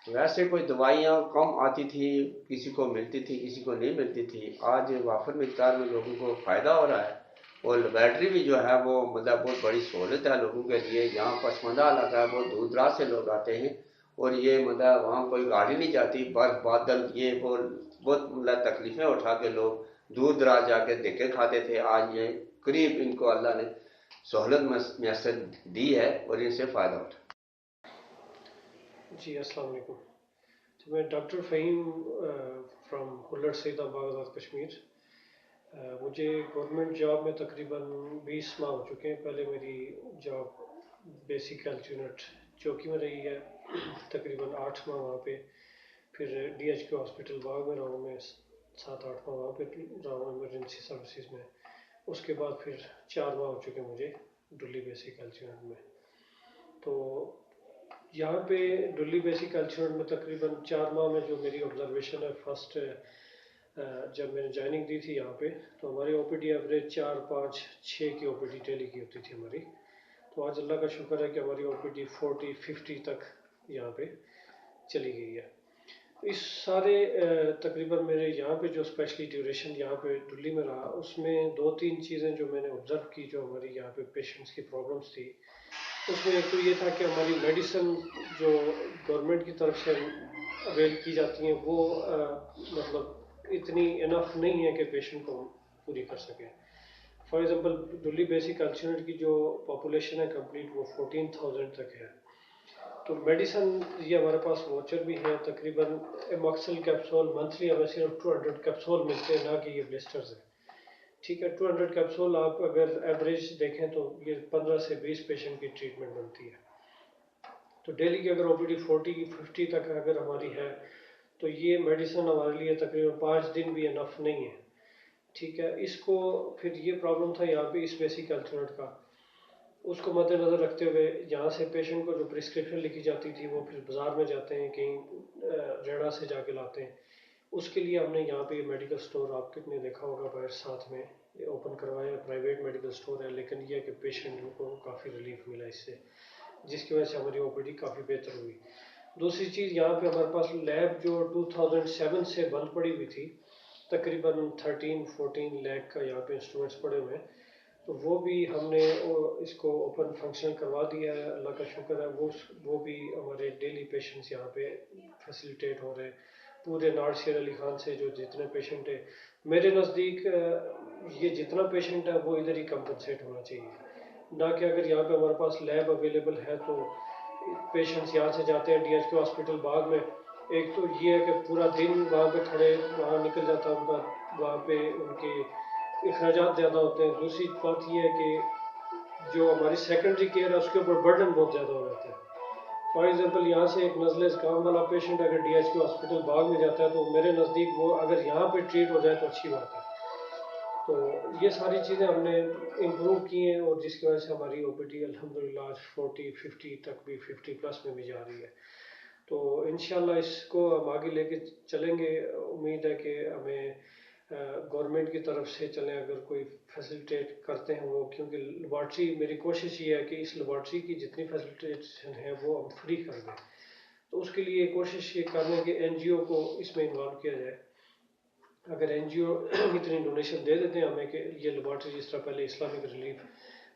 [SPEAKER 7] वैसे कोई दवाइयाँ कम आती थी, किसी को मिलती थी किसी को नहीं मिलती थी। आज वाफर मिकदार में लोगों को फ़ायदा हो रहा है और लेबॉर्ट्री भी जो है वो मतलब बहुत बड़ी सहूलत है लोगों के लिए। यहाँ पसमंदा इलाका है, बहुत दूर दराज से लोग आते हैं और ये मतलब वहाँ कोई गाड़ी नहीं जाती, बर्फ बादल ये वो बहुत मतलब तकलीफ़ें उठा के लोग दूर दराज जाके धक्के खाते थे। आज ये करीब इनको अल्लाह ने सहूलत मैसर दी है और इनसे फ़ायदा उठा।
[SPEAKER 8] जी अस्सलाम वालेकुम। तो मैं डॉक्टर फ़हीम फ्रॉम हुल्लड़ सैदाबाद कश्मीर। मुझे गवर्नमेंट जॉब में तकरीबन 20 माह हो चुके हैं। पहले मेरी जॉब बेसिक हेल्थ यूनिट चौकी में रही है तकरीबन 8 माह वहाँ पे। फिर DHQ हॉस्पिटल बाग में रहा हूँ मैं 7-8 माह वहाँ पे रहा हूँ इमरजेंसी सर्विसेज में। उसके बाद फिर 4 माह हो चुके मुझे दिल्ली बेसिक हेल्थ यूनिट में। तो यहाँ पे दिल्ली बेसिक हेल्थ यूनिट में तकरीबन 4 माह में जो मेरी ऑब्जर्वेशन है, फर्स्ट जब मैंने ज्वाइनिंग दी थी यहाँ पे तो हमारी OPD एवरेज 4-5-6 की OPD डेली की होती थी हमारी। तो आज अल्लाह का शुक्र है कि हमारी OPD 40-50 तक यहाँ पे चली गई है। इस सारे तकरीबन मेरे यहाँ पे जो स्पेशली ड्यूरेशन यहाँ पे दिल्ली में रहा उसमें 2-3 चीज़ें जो मैंने ऑब्ज़र्व की जो हमारी यहाँ पे पेशेंट्स की प्रॉब्लम्स थी, उसमें एक तो ये था कि हमारी मेडिसिन जो गवर्नमेंट की तरफ से अवेल की जाती हैं वो मतलब इतनी इनफ नहीं है कि पेशेंट को पूरी कर सकें। For example Delhi basic health unit की जो पॉपुलेशन है कंप्लीट वो 14,000 तक है। तो मेडिसिन ये हमारे पास वाचर भी है, तकरीबन एमॉक्सिल कैप्सूल मंथली हमें सिर्फ 200 कैप्सूल मिलते हैं, ना कि ये ब्लिस्टर्स है। ठीक है, 200 कैप्सूल आप अगर एवरेज देखें तो ये 15 से 20 पेशेंट की ट्रीटमेंट बनती है। तो डेली की अगर OPD 40-50 तक अगर हमारी है तो ये मेडिसिन हमारे लिए तकरीबन 5 दिन भी इनफ नहीं है। ठीक है, इसको फिर ये प्रॉब्लम था यहाँ पे इस बेसिक हेल्थ यूनिट का, उसको मद्देनज़र रखते हुए यहाँ से पेशेंट को जो प्रिस्क्रिप्शन लिखी जाती थी वो फिर बाज़ार में जाते हैं, कहीं रेड़ा से जाके लाते हैं। उसके लिए हमने यहाँ पे मेडिकल स्टोर आप कितने देखा होगा बाहर साथ में ये ओपन करवाया, प्राइवेट मेडिकल स्टोर है, लेकिन यह कि पेशेंट को काफ़ी रिलीफ मिला इससे, जिसकी वजह से हमारी OPD काफ़ी बेहतर हुई। दूसरी चीज़ यहाँ पे हमारे पास लैब जो 2007 से बंद पड़ी हुई थी, तकरीबन 13-14 लाख का यहाँ पे इंस्ट्रूमेंट्स पड़े हुए हैं, तो वो भी हमने इसको ओपन फंक्शन करवा दिया है, अल्लाह का शुक्र है। वो भी हमारे डेली पेशेंट्स यहाँ पे फैसिलिटेट हो रहे हैं। पूरे नारसिर अली खान से जो जितने पेशेंट है मेरे नज़दीक ये जितना पेशेंट है वो इधर ही कंपनसेट होना चाहिए, ना कि अगर यहाँ पे हमारे पास लैब अवेलेबल है तो पेशेंट्स यहाँ से जाते हैं DHQ हॉस्पिटल बाग में। एक तो ये है कि पूरा दिन वहाँ पे खड़े वहाँ निकल जाता है उनका, वहाँ पे उनके अखराजात ज़्यादा होते हैं। दूसरी बात ये है कि जो हमारी सेकेंडरी केयर है उसके ऊपर बर्डन बहुत ज़्यादा हो जाता है। फॉर एग्ज़ाम्पल यहाँ से एक नज़ले ज़ुकाम वाला पेशेंट अगर DHQ हॉस्पिटल बाग में जाता है तो मेरे नज़दीक वो अगर यहाँ पे ट्रीट हो जाए तो अच्छी बात है। तो ये सारी चीज़ें हमने इम्प्रूव की हैं और जिसकी वजह से हमारी OPD अल्हम्दुलिल्लाह आज 40-50 तक भी 50+ में भी जा रही है। तो इंशाल्लाह इसको हम आगे लेके चलेंगे। उम्मीद है कि हमें गवर्नमेंट की तरफ से चलें अगर कोई फैसिलिटेट करते हैं वो, क्योंकि लेबॉर्ट्री मेरी कोशिश ये है कि इस लेबॉर्ट्री की जितनी फैसिलिटेशन है वो हम फ्री कर दें। तो उसके लिए कोशिश ये कर रहे हैं कि NGO को इसमें इन्वॉल्व किया जाए। अगर NGO इतनी डोनेशन दे देते हैं हमें कि ये लेबॉर्ट्री जिस तरह पहले इस्लामिक रिलीफ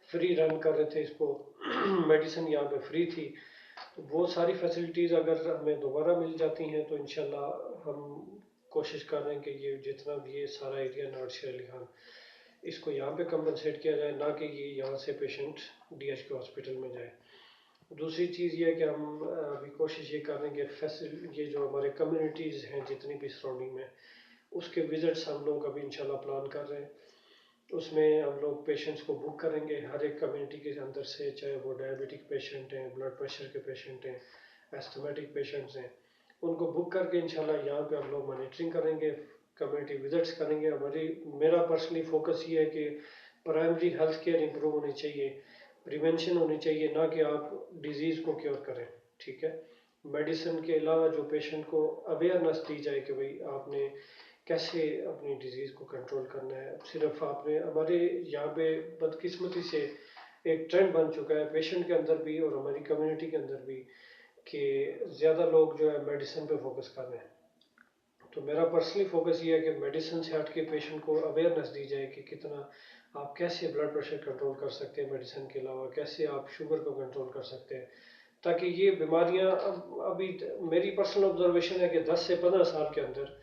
[SPEAKER 8] फ्री रन कर रहे थे, इसको मेडिसिन यहाँ पे फ्री थी, तो वो सारी फैसिलिटीज़ अगर हमें दोबारा मिल जाती हैं तो इंशाल्लाह हम कोशिश कर रहे हैं कि ये जितना भी ये सारा एरिया नारसिर अली खान इसको यहाँ पे कंपनसेट किया जाए, ना कि ये यहाँ से पेशेंट DHQ हॉस्पिटल में जाए। दूसरी चीज़ ये है कि हम अभी कोशिश ये कर रहे हैं कि ये जो हमारे कम्युनिटीज़ हैं जितनी भी सराउंडिंग में, उसके विज़िट्स हम लोग अभी इंशाल्लाह प्लान कर रहे हैं। उसमें हम लोग पेशेंट्स को बुक करेंगे हर एक कम्युनिटी के अंदर से, चाहे वो डायबिटिक पेशेंट हैं, ब्लड प्रेशर के पेशेंट हैं, एस्थमेटिक पेशेंट्स हैं, उनको बुक करके इंशाल्लाह यहाँ पे हम लोग मॉनिटरिंग करेंगे, कम्युनिटी विजिट्स करेंगे। मेरा पर्सनली फोकस ये है कि प्राइमरी हेल्थ केयर इम्प्रूव होनी चाहिए, प्रिवेंशन होनी चाहिए, ना कि आप डिजीज़ को क्योर करें। ठीक है, मेडिसिन के अलावा जो पेशेंट को अवेयरनेस दी जाए कि भाई आपने कैसे अपनी डिजीज़ को कंट्रोल करना है। सिर्फ आपने, हमारे यहाँ पे बदकिस्मती से एक ट्रेंड बन चुका है पेशेंट के अंदर भी और हमारी कम्युनिटी के अंदर भी, कि ज़्यादा लोग जो है मेडिसिन पे फोकस कर रहे हैं। तो मेरा पर्सनली फोकस ये है कि मेडिसिन से हट के पेशेंट को अवेयरनेस दी जाए कि कितना आप कैसे ब्लड प्रेशर कंट्रोल कर सकते हैं मेडिसिन के अलावा, कैसे आप शुगर को कंट्रोल कर सकते हैं, ताकि ये बीमारियां अभी मेरी पर्सनल ऑब्जर्वेशन है कि 10 से 15 साल के अंदर,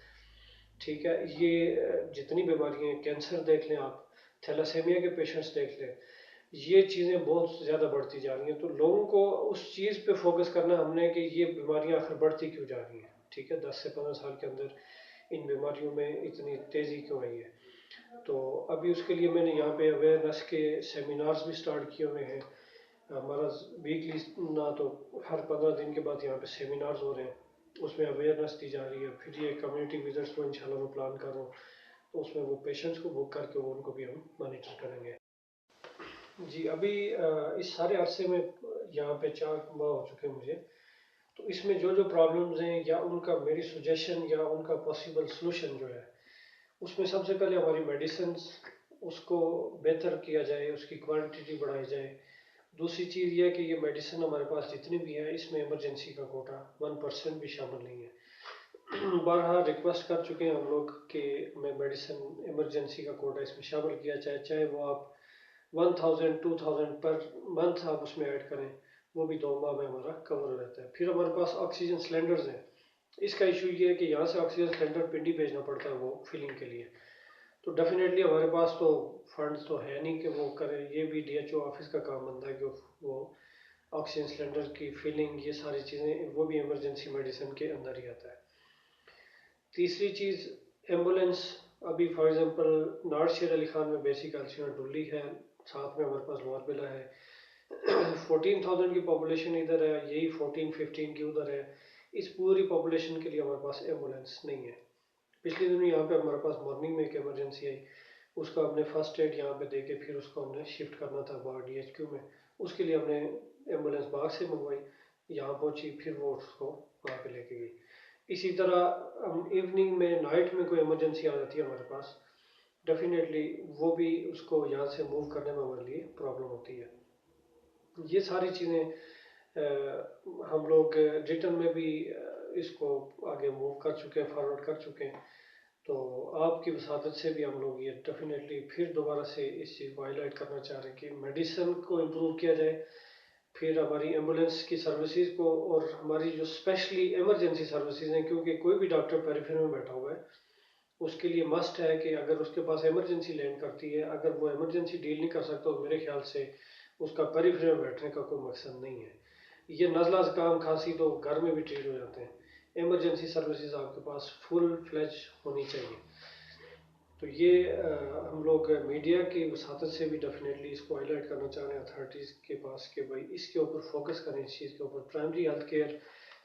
[SPEAKER 8] ठीक है, ये जितनी बीमारियां हैं, कैंसर देख लें आप, थैलासेमिया के पेशेंट्स देख लें, ये चीज़ें बहुत ज़्यादा बढ़ती जा रही हैं। तो लोगों को उस चीज़ पे फोकस करना हमने कि ये बीमारियां आखिर बढ़ती क्यों जा रही हैं। ठीक है, 10 से 15 साल के अंदर इन बीमारियों में इतनी तेज़ी क्यों आई है। तो अभी उसके लिए मैंने यहाँ पे अवेयरनेस के सेमिनार्स भी स्टार्ट किए हुए हैं। हमारा वीकली ना तो हर 15 दिन के बाद यहाँ पे सेमिनार्स हो रहे हैं, उसमें अवेयरनेस दी जा रही है। फिर ये कम्युनिटी विजिट्स को इंशाल्लाह मैं प्लान कर रहा हूँ, तो उसमें वो पेशेंट्स को बुक करके उनको भी हम मॉनिटर करेंगे। जी, अभी इस सारे अरसे में यहाँ पे 4 माह हो चुके हैं मुझे, तो इसमें जो जो प्रॉब्लम्स हैं या उनका मेरी सजेशन या उनका पॉसिबल सलूशन जो है, उसमें सबसे पहले हमारी मेडिसिन उसको बेहतर किया जाए, उसकी क्वांटिटी बढ़ाई जाए। दूसरी चीज़ ये है कि ये मेडिसिन हमारे पास जितनी भी है, इसमें इमरजेंसी का कोटा 1% भी शामिल नहीं है। बारहा रिक्वेस्ट कर चुके हैं हम लोग कि मैं मेडिसिन इमरजेंसी का कोटा इसमें शामिल किया जाए, चाहे वो आप 1000 2000 पर मंथ आप उसमें ऐड करें, वो भी 2 माह में हमारा कवर रहता है। फिर हमारे पास ऑक्सीजन सिलेंडर्स हैं। इसका इशू ये है कि यहाँ से ऑक्सीजन सिलेंडर पिंडी भेजना पड़ता है वो फिलिंग के लिए। तो डेफिनेटली हमारे पास तो फंड्स तो है नहीं कि वो करें, ये भी DHO ऑफिस का काम बनता है कि वो ऑक्सीजन सिलेंडर की फिलिंग, ये सारी चीज़ें, वो भी इमरजेंसी मेडिसिन के अंदर ही आता है। तीसरी चीज़ एम्बुलेंस। अभी फॉर एग्जांपल नार्थ शेर अली खान में बेसिक हेल्थ डुल्ली है, साथ में हमारे पास लोअर बिला है। 14,000 की पॉपुलेशन इधर है, यही 14-15 की उधर है। इस पूरी पॉपुलेशन के लिए हमारे पास एम्बुलेंस नहीं है। पिछले दिनों यहाँ पे हमारे पास मॉर्निंग में एक इमरजेंसी आई, उसका हमने फर्स्ट एड यहाँ पे देके फिर उसको हमने शिफ्ट करना था बाहर DHQ में। उसके लिए हमने एम्बुलेंस बाहर से मंगवाई, यहाँ पहुँची, फिर वो उसको वहाँ पे लेके गई। इसी तरह हम इवनिंग में, नाइट में कोई इमरजेंसी आ जाती है हमारे पास, डेफिनेटली वो भी उसको यहाँ से मूव करने में हमारे लिए प्रॉब्लम होती है। ये सारी चीज़ें हम लोग रिटर्न में भी इसको आगे मूव कर चुके हैं, फॉरवर्ड कर चुके हैं। तो आपकी वसादत से भी हम लोग ये डेफिनेटली फिर दोबारा से इस चीज़ को हाईलाइट करना चाह रहे हैं कि मेडिसिन को इम्प्रूव किया जाए, फिर हमारी एम्बुलेंस की सर्विसेज को, और हमारी जो स्पेशली इमरजेंसी सर्विसेज हैं, क्योंकि कोई भी डॉक्टर पेरिफेरी में बैठा हुआ है, उसके लिए मस्ट है कि अगर उसके पास इमरजेंसी लैंड करती है, अगर वो इमरजेंसी डील नहीं कर सकता, तो मेरे ख्याल से उसका पेरिफेरी में बैठने का कोई मकसद नहीं है। ये नज़ला ज़ुकाम खांसी तो घर में भी ट्रीट हो जाते हैं, इमरजेंसी सर्विसेज आपके पास फुल फ्लेज होनी चाहिए। तो ये हम लोग मीडिया की वसातत से भी डेफिनेटली इसको हाईलाइट करना चाह रहे हैं अथॉरिटीज़ के पास कि भाई इसके ऊपर फोकस करें, इस चीज़ के ऊपर। प्राइमरी हेल्थ केयर,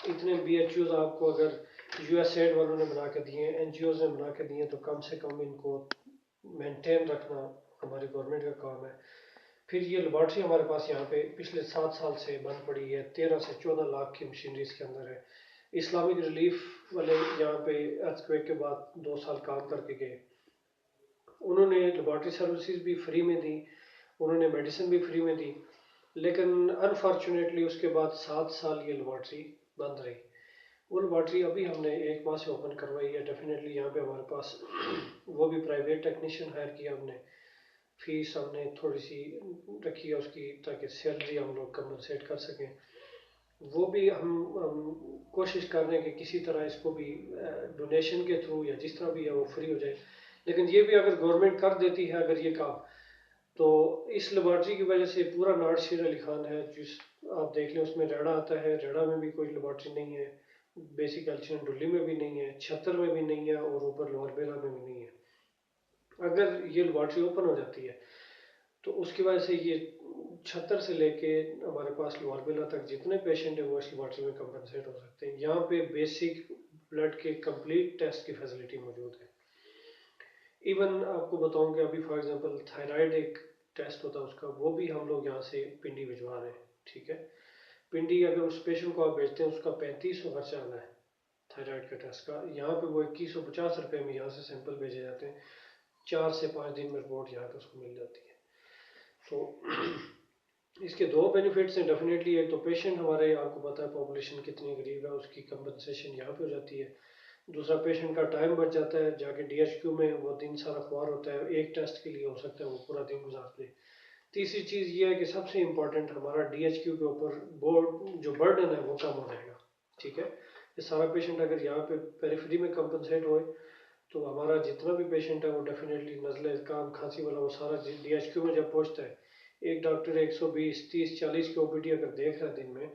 [SPEAKER 8] इतने BHUs आपको अगर USAID वालों ने बना के दिए, NGOs ने बना के दिए, तो कम से कम इनको मेंटेन रखना हमारी गवर्नमेंट का काम है। फिर ये लेबॉर्ट्री हमारे पास यहाँ पे पिछले 7 साल से बंद पड़ी है, 13 से 14 लाख की मशीनरी इसके अंदर है। इस्लामिक रिलीफ वाले यहाँ पे अर्थक्वेक के बाद 2 साल काम करके गए, उन्होंने लेबॉर्ट्री सर्विसेज भी फ्री में दी, उन्होंने मेडिसिन भी फ्री में दी, लेकिन अनफॉर्चुनेटली उसके बाद 7 साल ये लेबॉर्ट्री बंद रही। वो लेबॉर्ट्री अभी हमने 1 माह से ओपन करवाई है। डेफिनेटली यहाँ पे हमारे पास वो भी प्राइवेट टेक्नीशियन हायर किया हमने, फीस हमने थोड़ी सी रखी है उसकी, ताकि सैलरी हम लोग कंपनसेट कर सकें। वो भी हम कोशिश कर रहे हैं कि किसी तरह इसको भी डोनेशन के थ्रू या जिस तरह भी है वो फ्री हो जाए। लेकिन ये भी अगर गवर्नमेंट कर देती है अगर ये काम, तो इस लेबॉर्ट्री की वजह से पूरा नार्थ शेर अली खान है, जिस आप देख लें उसमें रेड़ा आता है, रेड़ा में भी कोई लेबॉर्ट्री नहीं है, बेसिक एल्चियन डुल्ली में भी नहीं है, छत्तर में भी नहीं है और ऊपर लोअर बेला में भी नहीं है। अगर ये लेबॉर्ट्री ओपन हो जाती है तो उसकी वजह से ये छत्तर से लेके हमारे पास लोअर बेला तक जितने पेशेंट हैं वो इस लेबॉर्ट्री में कंपनसेट हो सकते हैं। यहाँ पे बेसिक ब्लड के कंप्लीट टेस्ट की फैसिलिटी मौजूद है। इवन आपको बताऊं कि अभी फॉर एग्जांपल थायराइड एक टेस्ट होता है उसका, वो भी हम लोग यहाँ से पिंडी भिजवा रहे हैं, ठीक है। पिंडी अगर उस पेशेंट को आप भेजते हैं उसका 3500 खर्चा आना है थायराइड का टेस्ट का, यहाँ पे वो 2150 रुपये में यहाँ से सैंपल भेजे जाते हैं, 4 से 5 दिन में रिपोर्ट यहाँ पे उसको मिल जाती है। तो इसके दो बेनिफिट्स हैं डेफिनेटली। एक तो पेशेंट हमारे, आपको पता है पॉपुलेशन कितनी गरीब है, उसकी कंपनसेशन यहाँ पे हो जाती है। दूसरा पेशेंट का टाइम बच जाता है, जाके DHQ में वो दिन सारा खुआर होता है, एक टेस्ट के लिए हो सकता है वो पूरा दिन गुजार दे। तीसरी चीज़ ये है कि सबसे इम्पॉर्टेंट हमारा DHQ के ऊपर बोर्ड जो बर्डन है वो कम हो जाएगा, ठीक है। ये सारा पेशेंट अगर यहाँ पे पेरिफेरी में कंपनसेट होए तो हमारा जितना भी पेशेंट है वो डेफिनेटली नज़ले काम खांसी वाला वो सारा DHQ में जब पहुँचता है, एक डॉक्टर 120, 30, 40 की OPD अगर देख रहा है दिन में,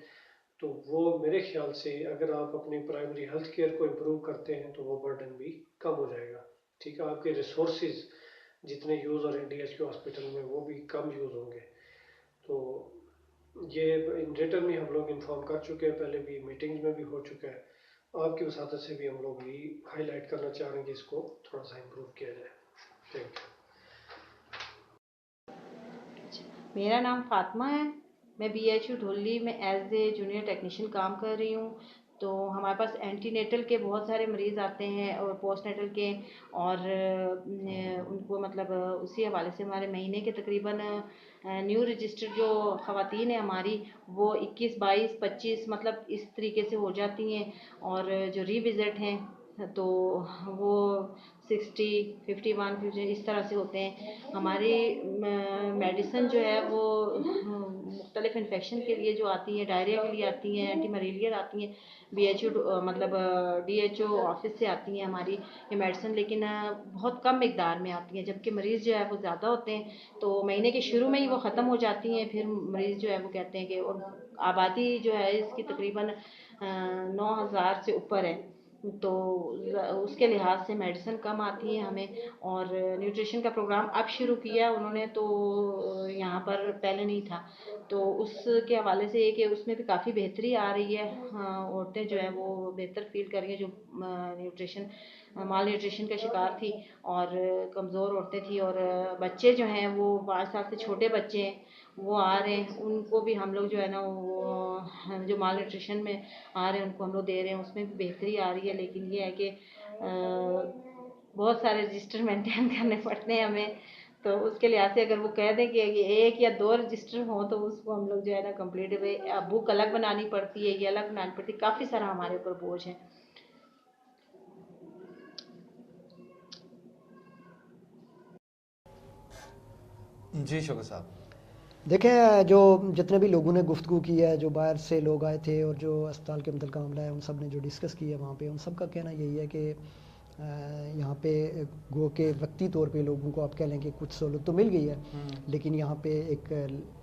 [SPEAKER 8] तो वो मेरे ख्याल से अगर आप अपनी प्राइमरी हेल्थ केयर को इम्प्रूव करते हैं तो वो बर्डन भी कम हो जाएगा, ठीक है। आपके रिसोर्सेज जितने यूज़ हो रहे हैं DHQ हॉस्पिटल में वो भी कम यूज़ होंगे। तो ये इन रिटर्न में हम लोग इन्फॉर्म कर चुके हैं, पहले भी मीटिंग्स में भी हो चुका है। आपकी वसात से भी हम लोग भी हाईलाइट करना चाह रहे हैं कि इसको थोड़ा सा इम्प्रूव किया जाए। Thank you.
[SPEAKER 9] मेरा नाम फातिमा है, मैं BHU ढोली में एज ए जूनियर टेक्नीशियन काम कर रही हूँ। तो हमारे पास एंटीनेटल के बहुत सारे मरीज़ आते हैं और पोस्टनेटल के, और उनको मतलब उसी हवाले से हमारे महीने के तकरीबन न्यू रजिस्टर्ड जो ख़वातीन हैं हमारी वो 21, 22, 25 मतलब इस तरीके से हो जाती हैं, और जो रीविज़िट हैं तो वो 60, 51, 50 इस तरह से होते हैं। हमारी मेडिसिन जो है वो मुख्तलिफ़ इन्फेक्शन के लिए जो आती है, डायरिया के लिए आती हैं, एंटी मलेरियल आती हैं, BHU मतलब DHO ऑफिस से आती हैं हमारी ये मेडिसिन, लेकिन बहुत कम मिकदार में आती हैं, जबकि मरीज़ जो है वो ज़्यादा होते हैं। तो महीने के शुरू में ही वो ख़त्म हो जाती हैं, फिर मरीज़ जो है वो कहते हैं कि, और आबादी जो है इसकी तकरीबन 9000 से ऊपर है, तो उसके लिहाज से मेडिसिन कम आती है हमें। और न्यूट्रिशन का प्रोग्राम अब शुरू किया उन्होंने, तो यहाँ पर पहले नहीं था, तो उसके हवाले से ये कि उसमें भी काफ़ी बेहतरी आ रही है। औरतें जो है वो बेहतर फील कर रही हैं, जो माल न्यूट्रिशन का शिकार थी और कमज़ोर औरतें थी, और बच्चे जो हैं वो 5 साल से छोटे बच्चे हैं वो आ रहे हैं, उनको भी हम लोग जो है ना वो जो माल न्यूट्रिशन में आ रहे हैं उनको हम लोग दे रहे हैं, उसमें भी बेहतरी आ रही है। लेकिन ये है कि बहुत सारे रजिस्टर मेंटेन करने पड़ते हैं हमें, तो उसके लिहाज से अगर वो कह दें कि 1 या 2 रजिस्टर हों तो उसको हम लोग जो है ना कंप्लीट बुक अलग बनानी पड़ती है, ये अलग बनानी पड़ती है, काफ़ी सारा हमारे ऊपर बोझ है।
[SPEAKER 2] जी शुक्र साहब।
[SPEAKER 3] देखें, जो जितने भी लोगों ने गुफ्तगू की है, जो बाहर से लोग आए थे और जो अस्पताल के मुतल्लिक़ मामला है, उन सब ने जो डिस्कस किया वहाँ पे, उन सब का कहना यही है कि यहाँ पे गो के वक्ती तौर पे लोगों को आप कह लें कि कुछ सहूलत तो मिल गई है, लेकिन यहाँ पे एक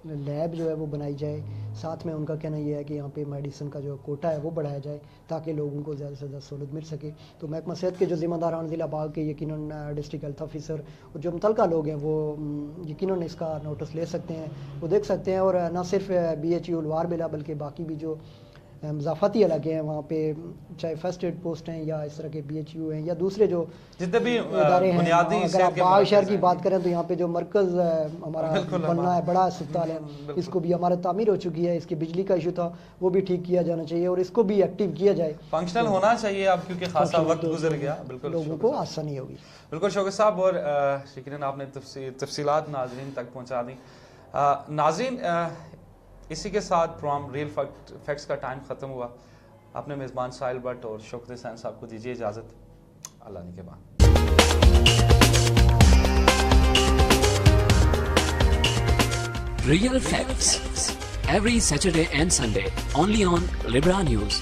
[SPEAKER 3] लैब जो है वो बनाई जाए। साथ में उनका कहना यह है कि यहाँ पे मेडिसिन का जो कोटा है वो बढ़ाया जाए ताकि लोगों को ज़्यादा से ज़्यादा सहूलत मिल सके। तो महकमा सेहत के जो ज़िम्मेदारान ज़िला बाग के यकीनन डिस्ट्रिक्ट हेल्थ ऑफिसर और जो मुतल्लिक़ा लोग हैं वो यकीनन इसका नोटिस ले सकते हैं, वो देख सकते हैं। और न सिर्फ BHU लोअर बेला बल्कि बाकी भी जो मज़ाफ़ाती इलाके हैं वहाँ पे, चाहे फर्स्ट एड पोस्ट हैं या इस तरह के BHU हैं या दूसरे जो
[SPEAKER 2] जितने भी
[SPEAKER 3] इदारे हैं, अगर आप बाग शहर की बात करें तो यहाँ पे जो मरकज़ हमारा बनना है, बड़ा अस्पताल है, इसको भी हमारा तामीर हो चुकी है, इसकी बिजली का इशू था वो भी ठीक किया जाना चाहिए और इसको भी एक्टिव किया जाए,
[SPEAKER 2] फंक्शनल होना चाहिए अब, क्योंकि खासा वक्त गुजर गया। बिल्कुल
[SPEAKER 3] लोगों को आसानी होगी।
[SPEAKER 2] बिल्कुल शौकत साहब, और यकीनन आपने तफसीलात नाज़रीन तक पहुँचा दी। नाज़रीन, इसी के साथ प्रोग्राम रियल फैक्ट्स का टाइम ख़त्म हुआ। अपने मेज़बान साहिल भट्ट और शौकत हुसैन साहब को दीजिए इजाज़त। अल्लाह ने के बाद।
[SPEAKER 1] Real Facts every Saturday and Sunday only on Libra News.